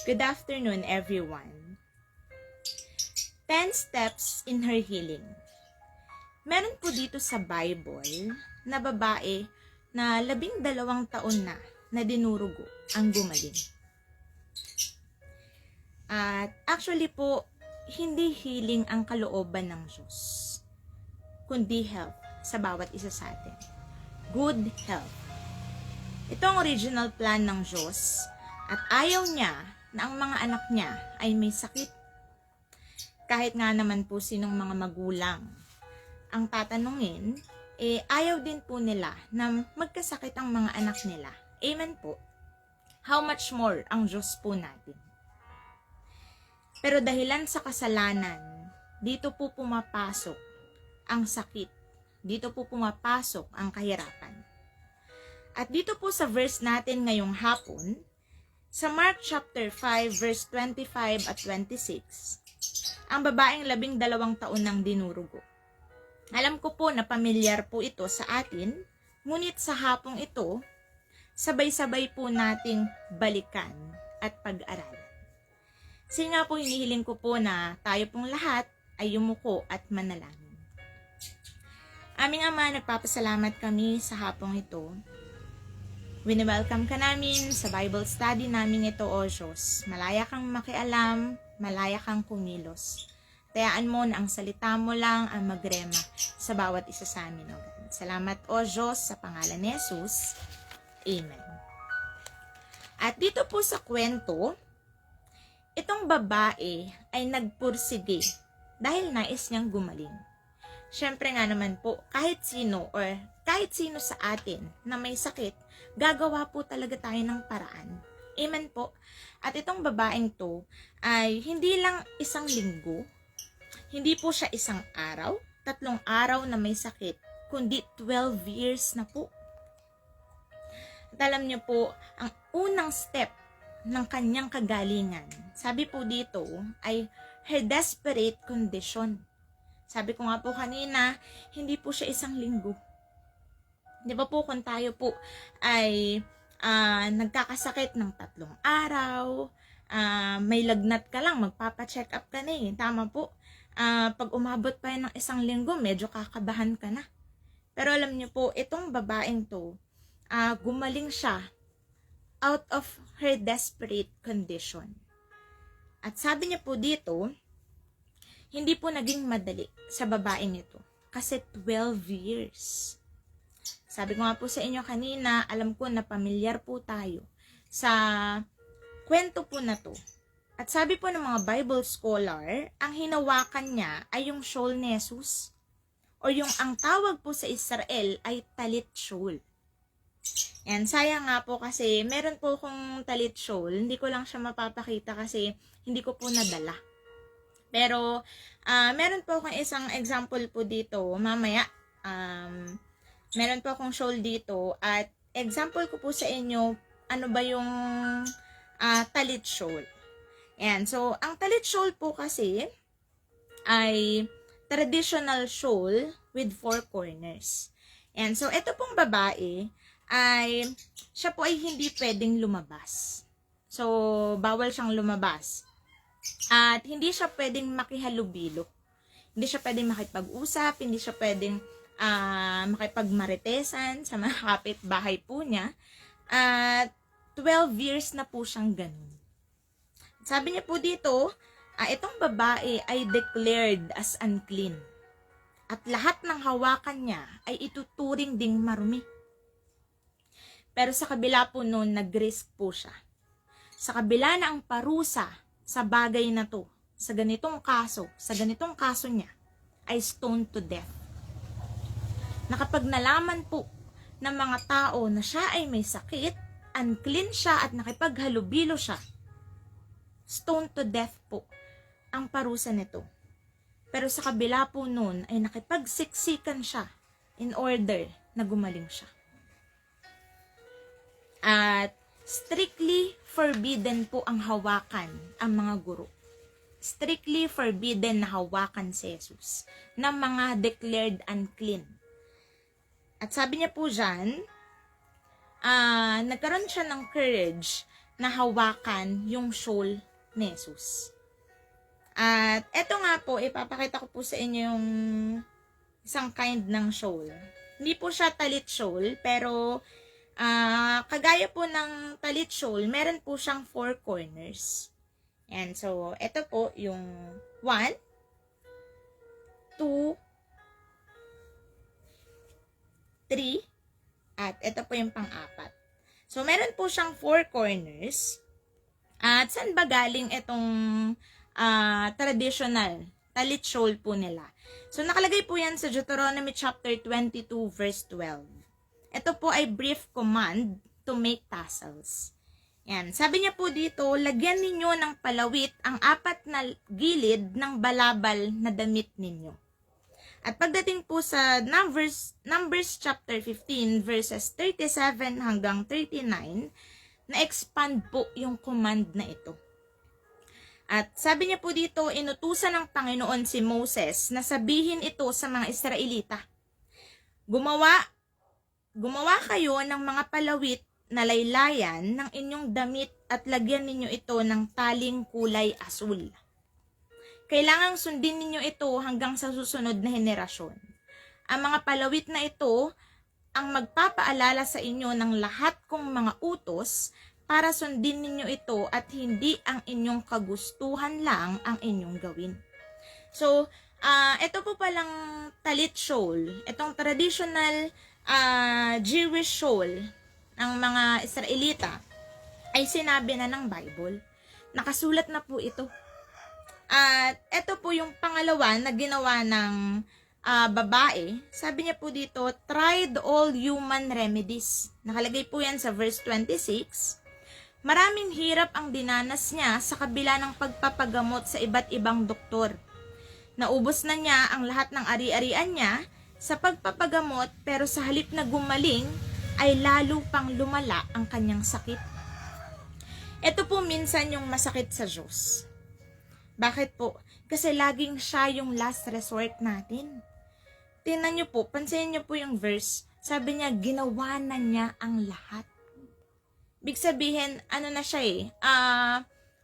Good afternoon, everyone. 10 steps in her healing. Meron po dito sa Bible na babae na 12 taon na dinurugo ang gumaling. At actually po, hindi healing ang kalooban ng Diyos, kundi health sa bawat isa sa atin. Good health. Ito ang original plan ng Diyos at ayaw niya na ang mga anak niya ay may sakit. Kahit nga naman po sinong mga magulang ang tatanungin, ayaw din po nila na magkasakit ang mga anak nila. Amen po. How much more ang Diyos po natin. Pero dahilan sa kasalanan, dito po pumapasok ang sakit. Dito po pumapasok ang kahirapan. At dito po sa verse natin ngayong hapon, sa Mark chapter 5 verse 25 at 26, ang babaeng 12 taon nang dinurugo. Alam ko po na pamilyar po ito sa atin, ngunit sa hapong ito, sabay-sabay po nating balikan at pag-aralan. Kasi nga po hinihiling ko po na tayo pong lahat ay yumuko at manalangin. Aming Ama, nagpapasalamat kami sa hapong ito. Wini-welcome ka namin sa Bible study namin ito, O Diyos. Malaya kang makialam, malaya kang kumilos. Tayaan mo na ang salita mo lang ang magrema sa bawat isa sa amin, O God. Salamat, O Diyos, sa pangalan ni Jesus. Amen. At dito po sa kwento, itong babae ay nagpursige dahil nais niyang gumaling. Siyempre nga naman po, kahit sino sa atin na may sakit, gagawa po talaga tayo ng paraan. Amen po. At itong babaeng to ay hindi lang isang linggo, hindi po siya isang araw, 3 araw na may sakit, kundi 12 years na po. At alam niyo po, ang unang step ng kanyang kagalingan, sabi po dito, ay her desperate condition. Sabi ko nga po kanina, hindi po siya isang linggo. Di ba po kung tayo po ay nagkakasakit ng 3 araw, may lagnat ka lang, magpapacheck up ka na eh. Tama po. Pag umabot pa yan ng 1 linggo, medyo kakabahan ka na. Pero alam niyo po, itong babaeng to, gumaling siya out of her desperate condition. At sabi niya po dito, hindi po naging madali sa babaeng ito. Kasi 12 years. Sabi ko nga po sa inyo kanina, alam ko na pamilyar po tayo sa kwento po na to. At sabi po ng mga Bible scholar, ang hinawakan niya ay yung shawl ni Jesus. O yung ang tawag po sa Israel ay talit shawl. Yan, sayang nga po kasi meron po akong talit shawl. Hindi ko lang siya mapapakita kasi hindi ko po nadala. Pero, meron po akong isang example po dito, mamaya, meron po akong shawl dito, at example ko po sa inyo, ano ba yung talit shawl. Ayan, so, ang talit shawl po kasi, ay traditional shawl with 4 corners. Ayan, so, ito pong babae, siya po ay hindi pwedeng lumabas. So, bawal siyang lumabas. At hindi siya pwedeng makihalubilo. Hindi siya pwedeng makipag-usap, hindi siya pwedeng makipagmaritesan sa mga kapitbahay po niya. At 12 years na po siyang ganun. Sabi niya po dito, itong babae ay declared as unclean. At lahat ng hawakan niya ay ituturing ding marumi. Pero sa kabila po noon, nag-risk po siya. Sa kabila na ang parusa sa bagay na to, sa ganitong kaso niya, ay stoned to death. Na kapag nalaman po ng mga tao na siya ay may sakit, unclean siya at nakipaghalubilo siya, stoned to death po ang parusa nito. Pero sa kabila po nun ay nakipagsiksikan siya in order na gumaling siya. At strictly forbidden po ang hawakan ang mga guro. Strictly forbidden na hawakan si Jesus ng mga declared unclean. At sabi niya po dyan, nagkaroon siya ng courage na hawakan yung shawl ni Jesus. At eto nga po, ipapakita ko po sa inyo yung isang kind ng shawl. Hindi po siya talit shawl, pero kagaya po ng talit shawl, meron po siyang 4 corners. Yan, so eto po yung 1, 2, 3, at ito po yung pang-4. So, meron po siyang 4 corners. At saan ba galing itong traditional talit shawl po nila? So, nakalagay po yan sa Deuteronomy chapter 22 verse 12. Ito po ay brief command to make tassels. Yan. Sabi niya po dito, lagyan ninyo ng palawit ang 4 na gilid ng balabal na damit ninyo. At pagdating po sa Numbers chapter 15 verses 37 hanggang 39, na-expand po yung command na ito. At sabi niya po dito, inutusan ng Panginoon si Moses na sabihin ito sa mga Israelita. Gumawa kayo ng mga palawit na laylayan ng inyong damit at lagyan ninyo ito ng taling kulay asul. Kailangang sundin ninyo ito hanggang sa susunod na henerasyon. Ang mga palawit na ito ang magpapaalala sa inyo ng lahat kong mga utos para sundin ninyo ito at hindi ang inyong kagustuhan lang ang inyong gawin. So, ito po palang talit shawl, itong traditional Jewish shawl ng mga Israelita ay sinabi na ng Bible. Nakasulat na po ito. At ito po yung pangalawa na ginawa ng babae. Sabi niya po dito, tried all human remedies. Nakalagay po yan sa verse 26. Maraming hirap ang dinanas niya sa kabila ng pagpapagamot sa iba't ibang doktor. Naubos na niya ang lahat ng ari-arian niya sa pagpapagamot, pero sa halip na gumaling ay lalo pang lumala ang kanyang sakit. Ito po minsan yung masakit sa Diyos. Bakit po? Kasi laging siya yung last resort natin. Tingnan nyo po, pansinin nyo po yung verse. Sabi niya, ginawa na niya ang lahat. Big sabihin, ano na siya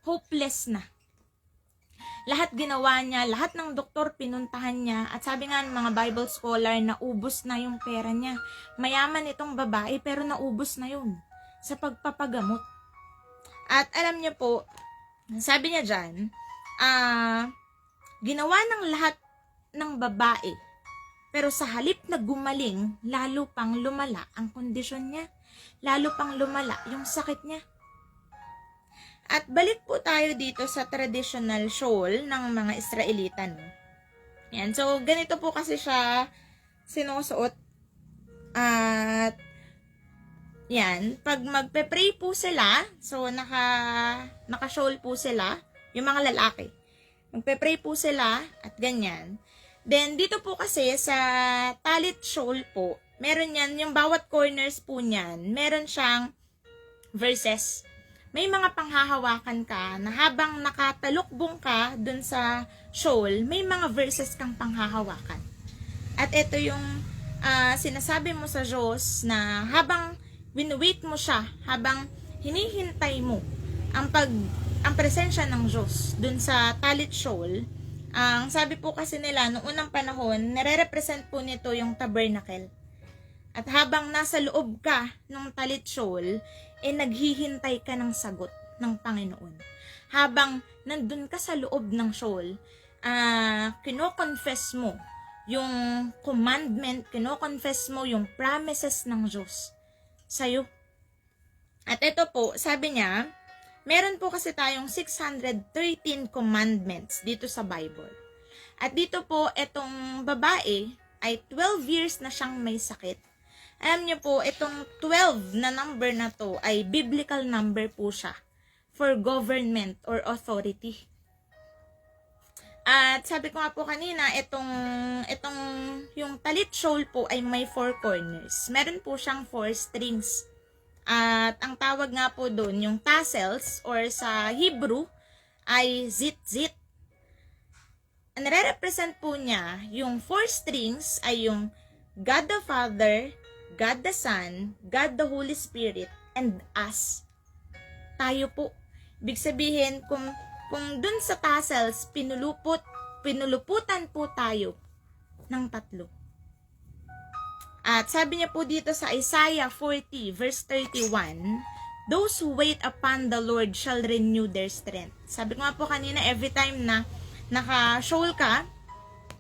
hopeless na. Lahat ginawa niya, lahat ng doktor pinuntahan niya. At sabi nga ng mga Bible scholar, naubos na yung pera niya. Mayaman itong babae, pero naubos na yun sa pagpapagamot. At alam niyo po, sabi niya dyan, ginawa ng lahat ng babae, pero sa halip na gumaling, lalo pang lumala ang kondisyon niya. Lalo pang lumala yung sakit niya. At balik po tayo dito sa traditional shawl ng mga Israelita, no? Yan. So, ganito po kasi siya sinusuot. At yan, pag magpe-pray po sila, so naka-shawl po sila, yung mga lalaki. Magpe-pray po sila at ganyan. Then, dito po kasi sa talit shawl po, meron yan, yung bawat corners po niyan, meron siyang verses. May mga panghahawakan ka na habang nakatalukbong ka dun sa shawl, may mga verses kang panghahawakan. At ito yung sinasabi mo sa Diyos na habang win-wait mo siya, habang hinihintay mo ang presensya ng Diyos dun sa talit shawl, ang sabi po kasi nila, noong unang panahon, nare-represent po nito yung tabernacle. At habang nasa loob ka ng talit shawl, naghihintay ka ng sagot ng Panginoon. Habang nandun ka sa loob ng shawl, kino-confess mo yung commandment, kino-confess mo yung promises ng Diyos sa'yo. At ito po, sabi niya, meron po kasi tayong 613 commandments dito sa Bible. At dito po, itong babae ay 12 years na siyang may sakit. Alam niyo po, itong 12 na number na to ay biblical number po siya for government or authority. At sabi ko nga po kanina, yung talit shawl po ay may 4 corners. Meron po siyang 4 strings. At ang tawag nga po doon, yung tassels or sa Hebrew ay zit-zit. Ang nare-represent po niya, yung 4 strings ay yung God the Father, God the Son, God the Holy Spirit, and us. tayo po. Ibig sabihin, kung dun sa tassels, pinuluputan po tayo ng 3. At sabi niya po dito sa Isaiah 40 verse 31, those who wait upon the Lord shall renew their strength. Sabi ko nga po kanina, every time na naka-shawl ka,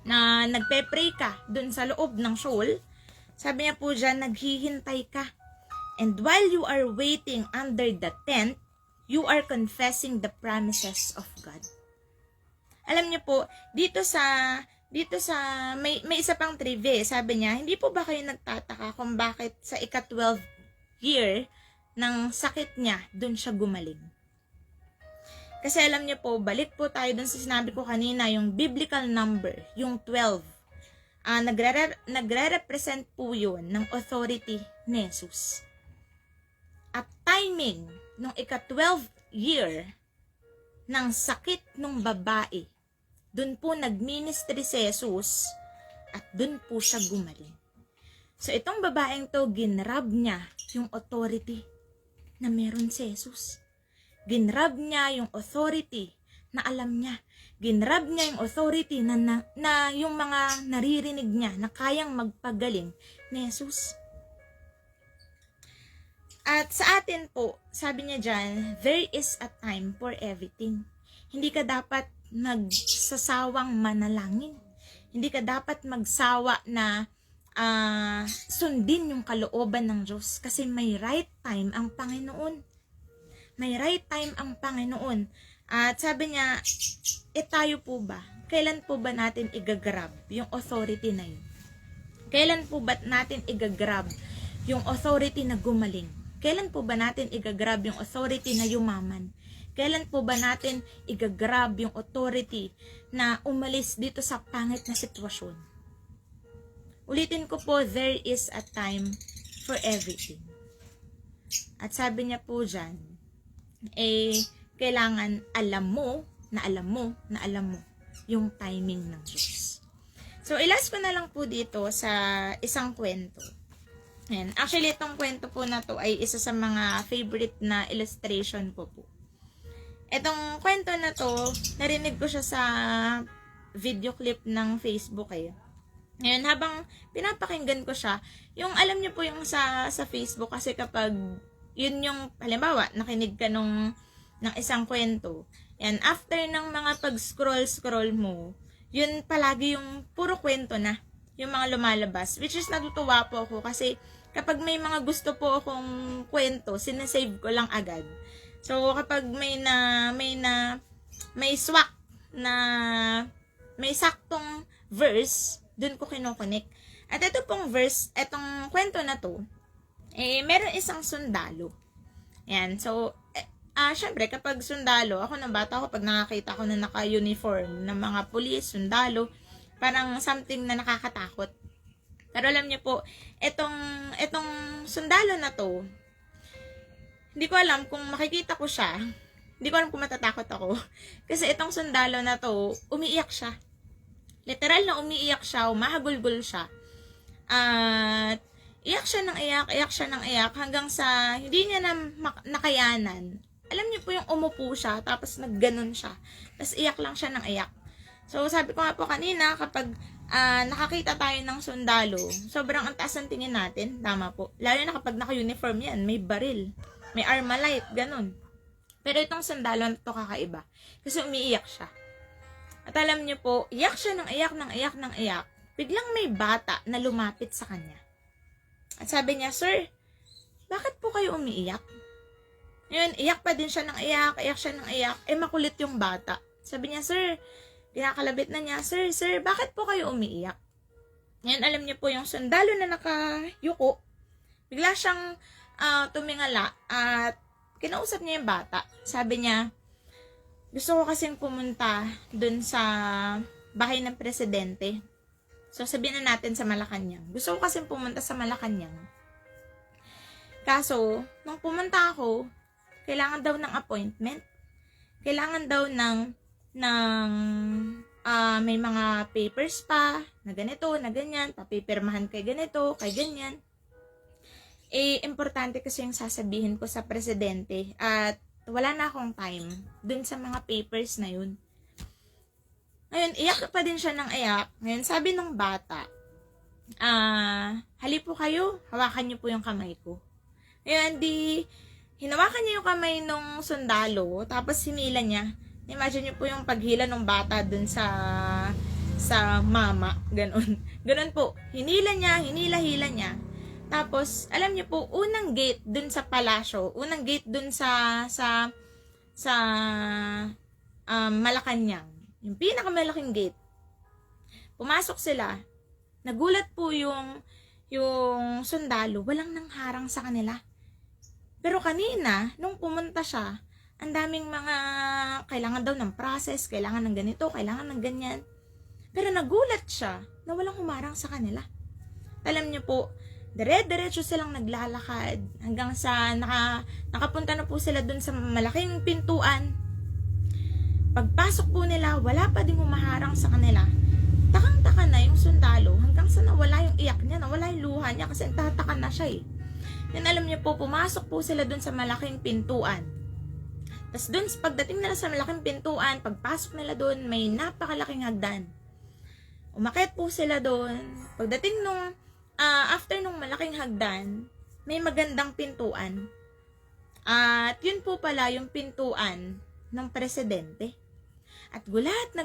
na nagpe-pray ka dun sa loob ng shawl, sabi niya po dyan, naghihintay ka. And while you are waiting under the tent, you are confessing the promises of God. Alam niyo po, dito sa may isa pang trivia, sabi niya, hindi po ba kayo nagtataka kung bakit sa ika-12 year ng sakit niya, dun siya gumaling? Kasi alam niyo po, balik po tayo dun sa sinabi ko kanina, yung biblical number, yung 12. Nagre-represent po yun ng authority ni Jesus. At timing nung ika-12 year ng sakit ng babae, dun po nagministry si Jesus at dun po siya gumaling. So itong babaeng to, ginrab niya yung authority na meron si Jesus. Ginrab niya yung authority na alam niya. Ginrab niya yung authority na yung mga naririnig niya na kayang magpagaling ni Jesus. At sa atin po, sabi niya dyan, there is a time for everything. Hindi ka dapat magsasawang manalangin. Hindi ka dapat magsawa na sundin yung kalooban ng Diyos. Kasi may right time ang Panginoon. May right time ang Panginoon. At sabi niya, tayo po ba? Kailan po ba natin igagrab yung authority na yun? Kailan po ba natin igagrab yung authority na gumaling? Kailan po ba natin igagrab yung authority na yumaman? Kailan po ba natin igagrab yung authority na umalis dito sa pangit na sitwasyon? Ulitin ko po, there is a time for everything. At sabi niya po dyan, kailangan alam mo yung timing ng Diyos. So, ilas ko na lang po dito sa isang kwento. Ayan. Actually, itong kwento po na to ay isa sa mga favorite na illustration po. Itong kwento na to, narinig ko siya sa video clip ng Facebook Ngayon, habang pinapakinggan ko siya, yung alam niyo po yung sa Facebook, kasi kapag yun yung, halimbawa, nakinig ka ng isang kwento, yan, after ng mga pag-scroll mo, yun palagi yung puro kwento na, yung mga lumalabas, which is natutuwa po ako kasi kapag may mga gusto po akong kwento, sinasave ko lang agad. So, kapag may swak na may saktong verse, dun ko kinokonek. At ito pong verse, etong kwento na to, meron isang sundalo. Yan. So, syempre, kapag sundalo, ako ng bata ko, pag nakakita ko na naka-uniform ng mga pulis, sundalo, parang something na nakakatakot. Pero alam niyo po, etong sundalo na to, hindi ko alam kung makikita ko siya. Hindi ko alam kung matatakot ako. Kasi itong sundalo na to, umiiyak siya. Literal na umiiyak siya, umahagulgol siya. At iyak siya ng iyak hanggang sa hindi niya na nakayanan. Alam niyo po yung umupo siya, tapos nagganon siya. Tapos iyak lang siya ng iyak. So sabi ko nga po kanina, kapag nakakita tayo ng sundalo, sobrang ang taas ng tingin natin. Tama po. Lalo na kapag naka-uniform yan, may baril. May Armalite, ganun. Pero itong sundalo na ito kakaiba. Kasi umiiyak siya. At alam niyo po, iyak siya ng iyak. Biglang may bata na lumapit sa kanya. At sabi niya, "Sir, bakit po kayo umiiyak?" Ngayon, iyak pa din siya ng iyak. Makulit yung bata. Sabi niya, "Sir," kinakalabit na niya, Sir, bakit po kayo umiiyak?" Ngayon, alam niyo po, yung sundalo na nakayuko, bigla siyang tumingala at kinausap niya yung bata. Sabi niya, "Gusto ko kasing pumunta dun sa bahay ng presidente." So, sabihin na natin sa Malacanang. Gusto ko kasing pumunta sa Malacanang. Kaso, nung pumunta ako, kailangan daw ng appointment. Kailangan daw ng may mga papers pa, na ganito, na ganyan, papipirmahan kay ganito, kay ganyan. Importante kasi yung sasabihin ko sa presidente at wala na akong time dun sa mga papers na yun. Ngayon, iyak pa din siya ng iyak. Ngayon, sabi ng bata, hali po kayo, hawakan niyo po yung kamay ko. Ngayon, hinawakan niya yung kamay nung sundalo, tapos hinila niya. Imagine niyo po yung paghila ng bata dun sa mama, ganun. Ganun po, hinila niya. Tapos, alam niyo po, unang gate dun sa palasyo, unang gate dun sa Malacanang, yung pinakamalaking gate. Pumasok sila, nagulat po yung sundalo, walang nangharang sa kanila. Pero kanina, nung pumunta siya, ang daming mga kailangan daw ng process, kailangan ng ganito, kailangan ng ganyan. Pero nagulat siya na walang humarang sa kanila. Alam niyo po, dire-diretso silang naglalakad hanggang sa nakapunta na po sila dun sa malaking pintuan. Pagpasok po nila, wala pa din humaharang sa kanila. Takang-taka na yung sundalo hanggang sa nawala yung iyak niya, nawala yung luha niya kasi tataka na siya eh. Yan, alam niyo po, pumasok po sila dun sa malaking pintuan. Tapos dun, pagdating nila sa malaking pintuan, pagpasok nila dun, may napakalaking hagdan. Umakyat po sila dun. Pagdating after nung malaking hagdan, may magandang pintuan. At yun po pala yung pintuan ng presidente. At gulat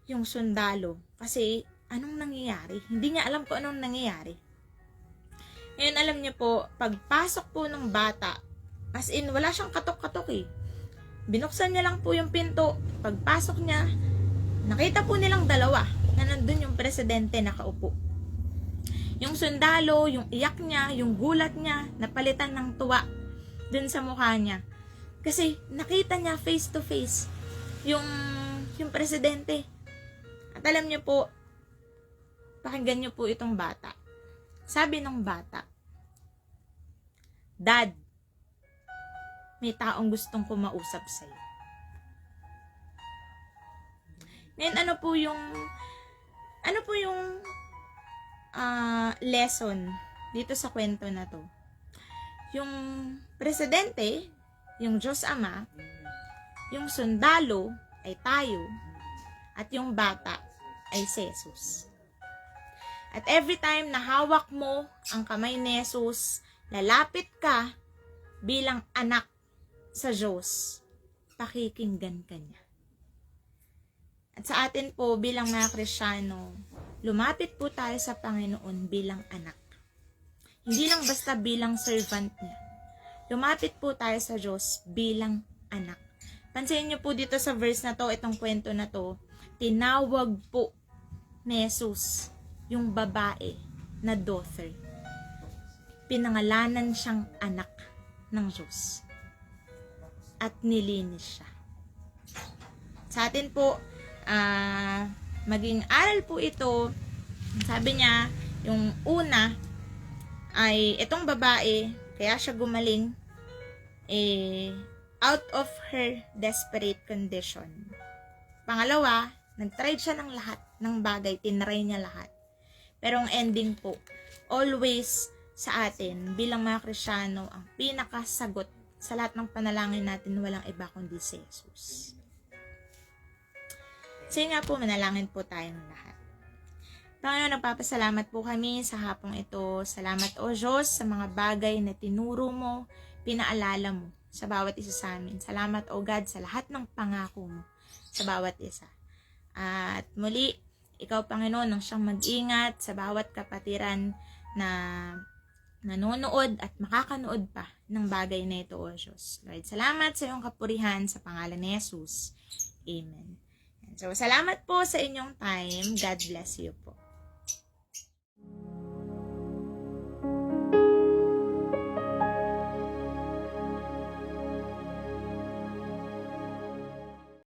yung sundalo. Kasi anong nangyayari? Hindi niya alam kung anong nangyayari. Ngayon, alam niyo po, pagpasok po ng bata, as in, wala siyang katok-katok eh. Binuksan niya lang po yung pinto. Pagpasok niya, nakita po nilang dalawa na nandun yung presidente nakaupo. Yung sundalo, yung iyak niya, yung gulat niya, napalitan ng tuwa dun sa mukha niya. Kasi nakita niya face to face yung presidente. At alam niyo po, pakinggan niyo po itong bata. Sabi ng bata, "Dad, may taong gustong kumausap sa'yo." Ngayon, ano po yung lesson dito sa kwento na to? Yung presidente, yung Diyos Ama, yung sundalo ay tayo, at yung bata ay si Jesus. At every time na hawak mo ang kamay ni Jesus, lalapit ka bilang anak sa Diyos, pakikinggan ka niya. At sa atin po bilang mga Kristiyano, lumapit po tayo sa Panginoon bilang anak. Hindi lang basta bilang servant niya. Lumapit po tayo sa Diyos bilang anak. Pansin niyo po dito sa verse na to, itong kwento na to, tinawag po ni Jesus yung babae na daughter. Pinangalanan siyang anak ng Diyos. At nilinis siya. Sa atin po, maging aral po ito. Sabi niya, yung una ay itong babae, kaya siya gumaling out of her desperate condition. Pangalawa, nag-try siya ng lahat ng bagay, tinry niya lahat. Pero ang ending po, always sa atin bilang mga Kristiyano, ang pinakasagot sa lahat ng panalangin natin, walang iba kundi si Jesus. Sige nga po, manalangin po tayong lahat. Panginoon, nagpapasalamat po kami sa hapong ito. Salamat o Diyos sa mga bagay na tinuro mo, pinaalala mo sa bawat isa sa amin. Salamat o God sa lahat ng pangako mo sa bawat isa. At muli, ikaw Panginoon ang siyang mag-ingat sa bawat kapatiran na nanonood at makakanood pa ng bagay na ito o Diyos. Lord, salamat sa iyong kapurihan sa pangalan ni Jesus. Amen. So, salamat po sa inyong time. God bless you po.